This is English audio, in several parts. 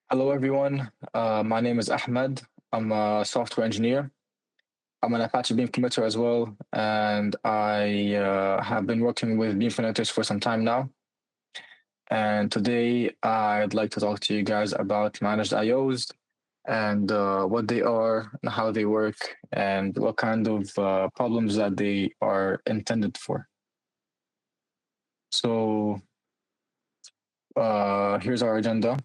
Hello, everyone. My name is Ahmed. I'm a software engineer. I'm an Apache Beam committer as well, and I have been working with Beam connectors for some time now. And today, I'd like to talk to you guys about managed IOs and what they are, and how they work, and what kind of problems that they are intended for. So here's our agenda.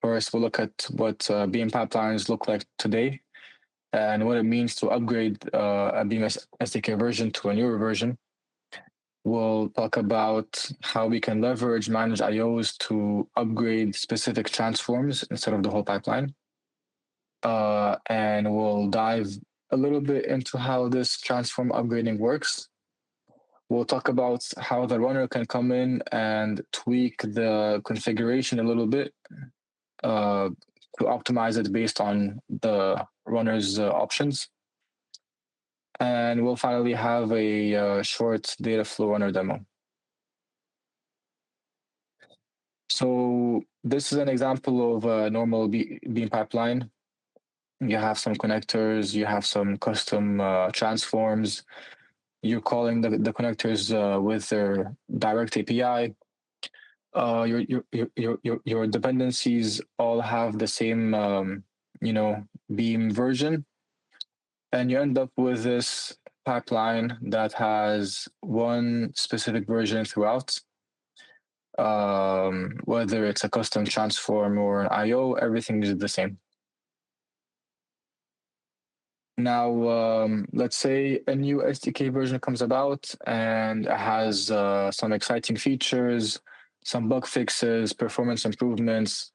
First, we'll look at what Beam pipelines look like today and what it means to upgrade a Beam SDK version to a newer version. We'll talk about how we can leverage managed IOs to upgrade specific transforms instead of the whole pipeline. And we'll dive a little bit into how this transform upgrading works. We'll talk about how the runner can come in and tweak the configuration a little bit to optimize it based on the runner's options. And we'll finally have a short Dataflow runner demo. So this is an example of a normal Beam pipeline. You have some connectors, you have some custom transforms. You're calling the connectors with their direct API. Your dependencies all have the same Beam version, and you end up with this pipeline that has one specific version throughout. Whether it's a custom transform or an IO, everything is the same. Now, let's say a new SDK version comes about and it has some exciting features, some bug fixes, performance improvements.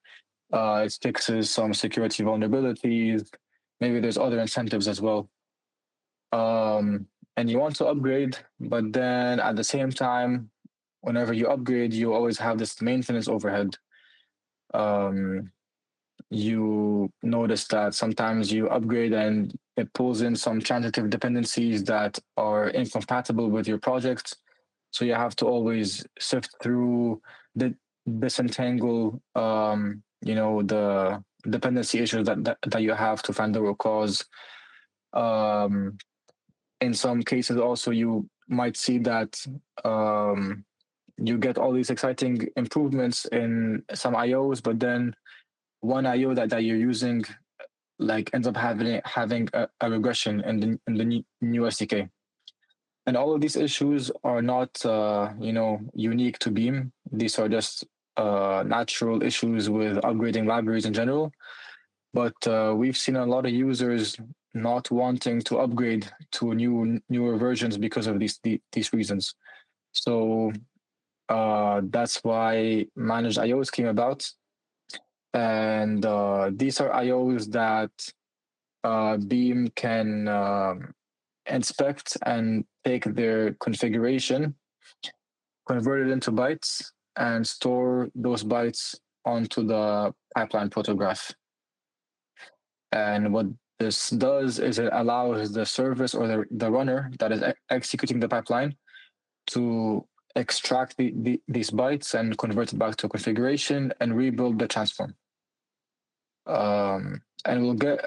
It fixes some security vulnerabilities. Maybe there's other incentives as well. And you want to upgrade, but then at the same time, whenever you upgrade, you always have this maintenance overhead. You notice that sometimes you upgrade and it pulls in some transitive dependencies that are incompatible with your project. So you have to always sift through disentangle, the dependency issues that you have to find the root cause. In some cases, also, you might see that you get all these exciting improvements in some IOs, but then one IO that you're using ends up having a regression in the new SDK. And all of these issues are not unique to Beam. These are just natural issues with upgrading libraries in general. But we've seen a lot of users not wanting to upgrade to newer versions because of these reasons. So that's why managed IOs came about. And these are IOs that Beam can inspect and take their configuration, convert it into bytes, and store those bytes onto the pipeline photograph. And what this does is it allows the service or the runner that is executing the pipeline to extract these bytes and convert it back to a configuration and rebuild the transform. And we'll get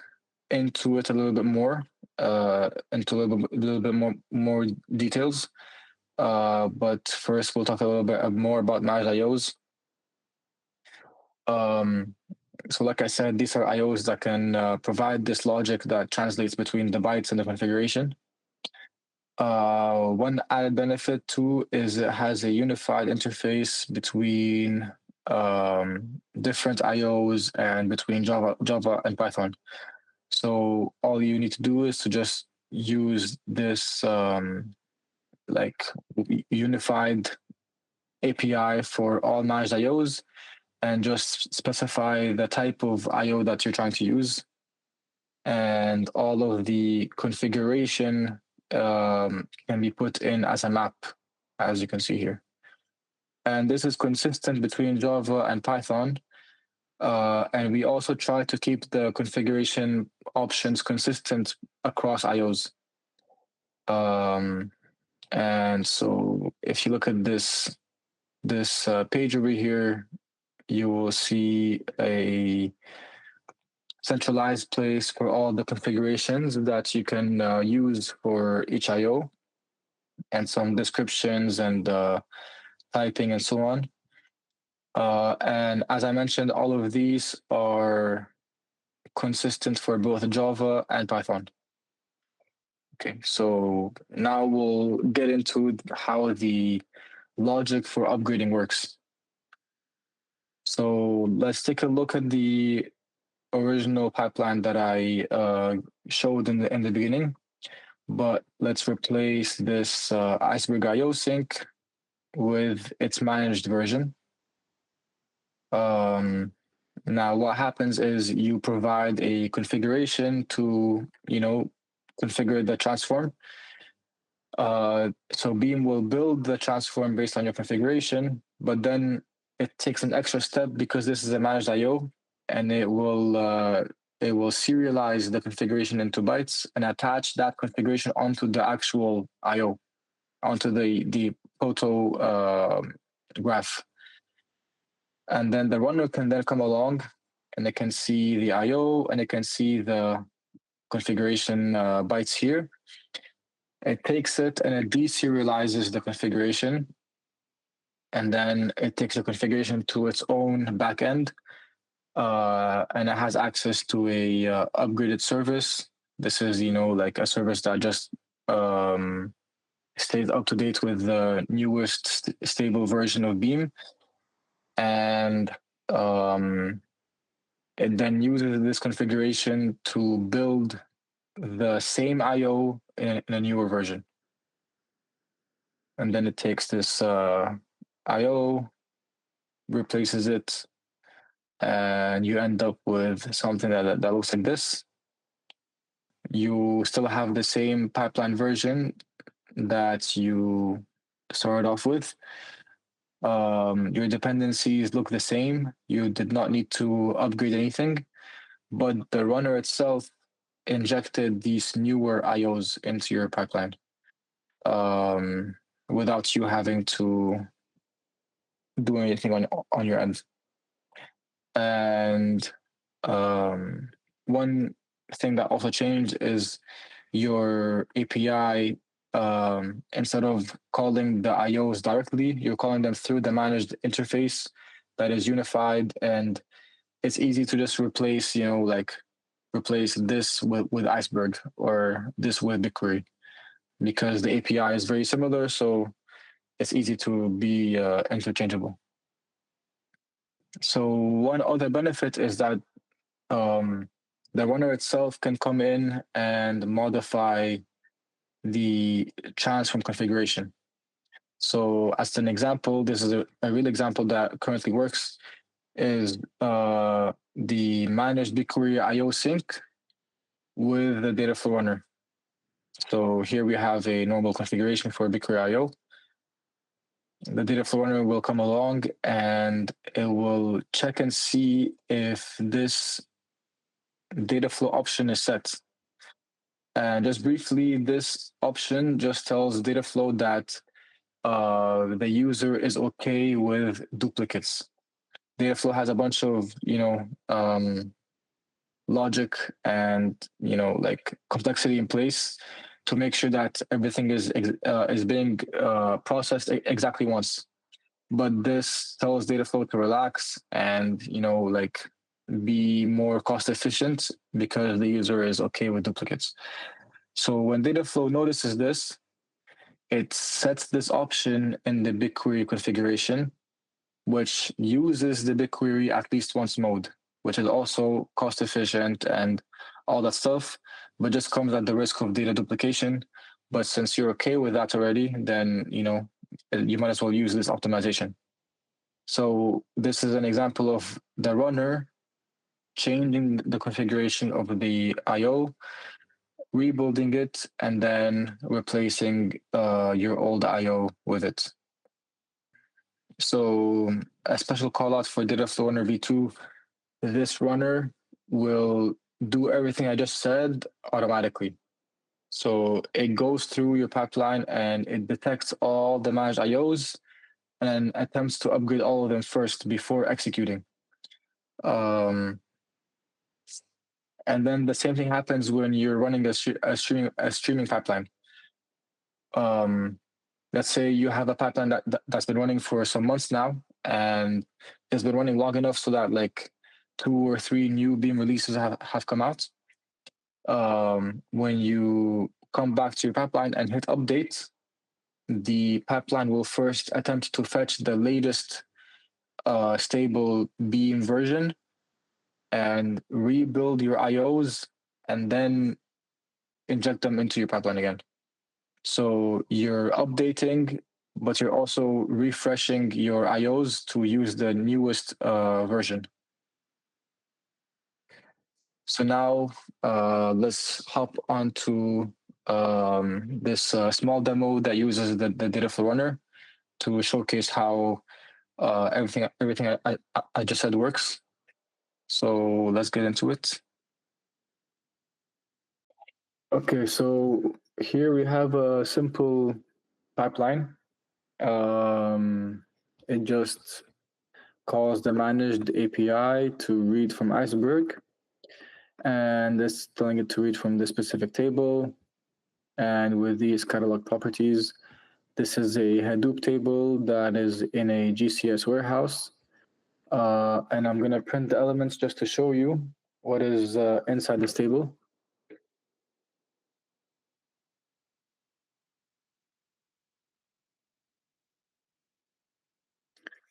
into it a little bit more, into a little bit more details. But first, we'll talk a little bit more about managed IOs. So like I said, these are IOs that can provide this logic that translates between the bytes and the configuration. One added benefit too is it has a unified interface between different IOs and between Java and Python. So all you need to do is to just use this unified API for all managed IOs and just specify the type of IO that you're trying to use. And all of the configuration can be put in as a map, as you can see here. And this is consistent between Java and Python. And we also try to keep the configuration options consistent across IOs. And so if you look at this page over here, you will see a centralized place for all the configurations that you can use for each IO, and some descriptions and typing and so on. And as I mentioned, all of these are consistent for both Java and Python. Okay, so now we'll get into how the logic for upgrading works. So let's take a look at the original pipeline that I showed in the beginning, but let's replace this IcebergIO sync with its managed version. Now, what happens is you provide a configuration to, configure the transform. So Beam will build the transform based on your configuration, but then it takes an extra step because this is a managed I/O, and it will serialize the configuration into bytes and attach that configuration onto the actual I/O, onto the photo graph. And then the runner can then come along and it can see the I/O and it can see the configuration bytes here. It takes it and it deserializes the configuration. And then it takes the configuration to its own backend. And it has access to a upgraded service. This is, like a service that just stays up to date with the newest stable version of Beam. And it then uses this configuration to build the same I/O in a newer version. And then it takes this I/O, replaces it, and you end up with something that looks like this. You still have the same pipeline version that you started off with. Your dependencies look the same. You did not need to upgrade anything, but the runner itself injected these newer IOs into your pipeline without you having to do anything on your end. And one thing that also changed is your API. Instead of calling the IOs directly, you're calling them through the managed interface that is unified, and it's easy to just replace, replace this with Iceberg or this with BigQuery, because the API is very similar, so it's easy to be interchangeable. So one other benefit is that the runner itself can come in and modify the transform configuration. So as an example, this is a real example that currently works, is the managed BigQueryIO sync with the Dataflow runner. So here we have a normal configuration for BigQueryIO. The Dataflow runner will come along and it will check and see if this Dataflow option is set. And just briefly, this option just tells Dataflow that the user is okay with duplicates. Dataflow has a bunch of, logic and, like complexity in place to make sure that everything is being processed exactly once. But this tells Dataflow to relax and, like be more cost efficient because the user is okay with duplicates. So when Dataflow notices this, it sets this option in the BigQuery configuration, which uses the BigQuery at least once mode, which is also cost efficient and all that stuff, but just comes at the risk of data duplication. But since you're okay with that already, then, you might as well use this optimization. So this is an example of the runner changing the configuration of the IO, rebuilding it, and then replacing your old IO with it. So a special call out for Dataflow Runner V2, this runner will do everything I just said automatically. So it goes through your pipeline and it detects all the managed IOs and attempts to upgrade all of them first before executing. And then the same thing happens when you're running a streaming pipeline. Let's say you have a pipeline that's been running for some months now, and it's been running long enough so that like 2 or 3 new Beam releases have come out. When you come back to your pipeline and hit update, the pipeline will first attempt to fetch the latest stable Beam version and rebuild your IOs and then inject them into your pipeline again. So you're updating, but you're also refreshing your IOs to use the newest version. So now let's hop onto this small demo that uses the Dataflow runner to showcase how everything I just said works. So let's get into it. Okay, so here we have a simple pipeline. It just calls the managed API to read from Iceberg, and it's telling it to read from this specific table. And with these catalog properties, this is a Hadoop table that is in a GCS warehouse. And I'm going to print the elements just to show you what is inside this table.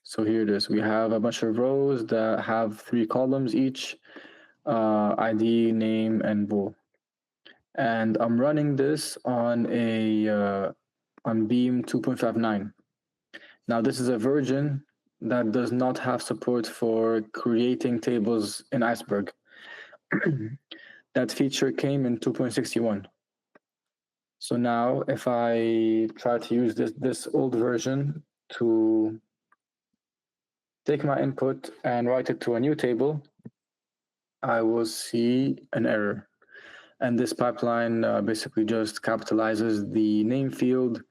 So here it is. We have a bunch of rows that have 3 columns each, ID, name, and bool. And I'm running this on on Beam 2.59. Now this is a version that does not have support for creating tables in Iceberg. That feature came in 2.61. So now if I try to use this old version to take my input and write it to a new table, I will see an error. And this pipeline basically just capitalizes the name field,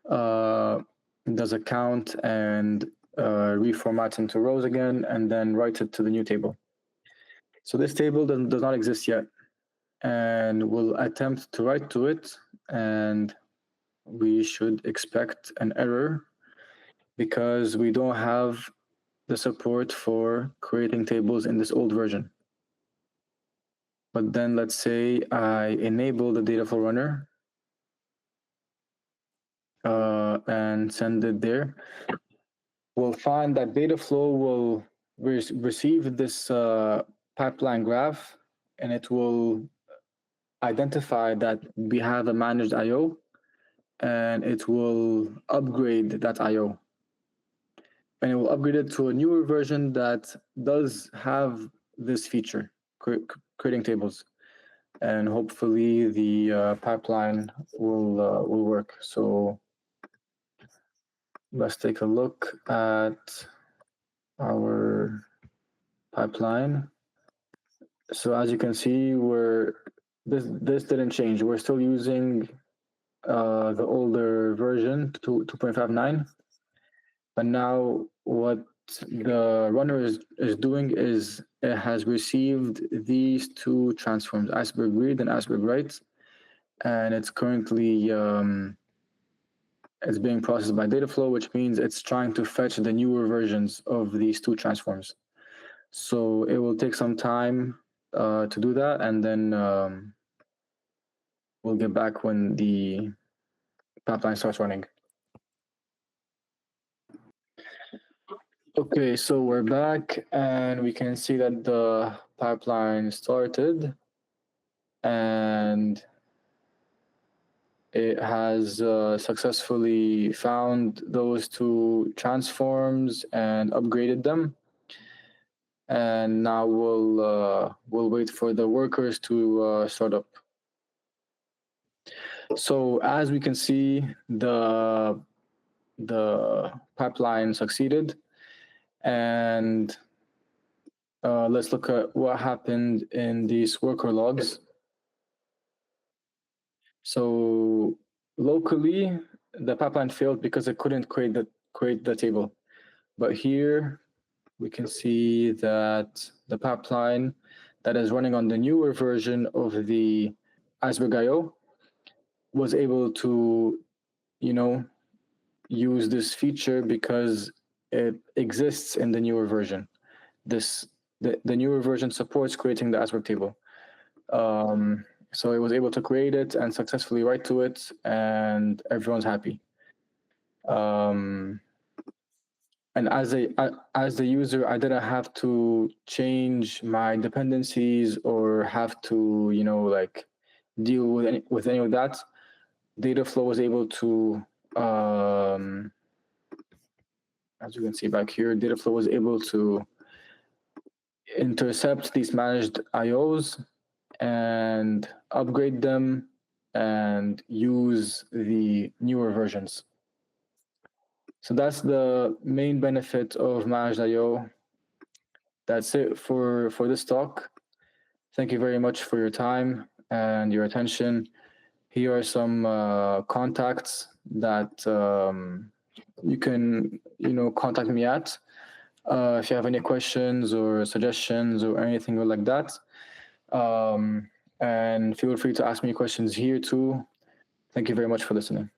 does a count and reformats into rows again, and then writes it to the new table. So this table does not exist yet, and we'll attempt to write to it, and we should expect an error because we don't have the support for creating tables in this old version. But then let's say I enable the Dataflow runner and send it there. We'll find that Dataflow will receive this pipeline graph, and it will identify that we have a managed IO, and it will upgrade that IO. And it will upgrade it to a newer version that does have this feature, creating tables. And hopefully the pipeline will work. So let's take a look at our pipeline. So as you can see, this didn't change. We're still using the older version 2.59, but now what the runner is doing is it has received these 2 transforms, Iceberg read and Iceberg write, and it's currently it's being processed by Dataflow, which means it's trying to fetch the newer versions of these 2 transforms. So it will take some time to do that, and then we'll get back when the pipeline starts running. Okay, so we're back, and we can see that the pipeline started, and it has successfully found those 2 transforms and upgraded them. And now we'll wait for the workers to start up. So as we can see, the pipeline succeeded, and let's look at what happened in these worker logs. So locally, the pipeline failed because it couldn't create create the table. But here we can see that the pipeline that is running on the newer version of the IcebergIO was able to, use this feature because it exists in the newer version. The newer version supports creating the Iceberg table. So it was able to create it and successfully write to it, and everyone's happy. And as the user, I didn't have to change my dependencies or have to, deal with any of that. Dataflow was able to, as you can see back here, Dataflow was able to intercept these managed IOs and upgrade them and use the newer versions. So that's the main benefit of managed IO. That's it for this talk. Thank you very much for your time and your attention. Here are some contacts that you can contact me at if you have any questions or suggestions or anything like that. And feel free to ask me questions here too. Thank you very much for listening.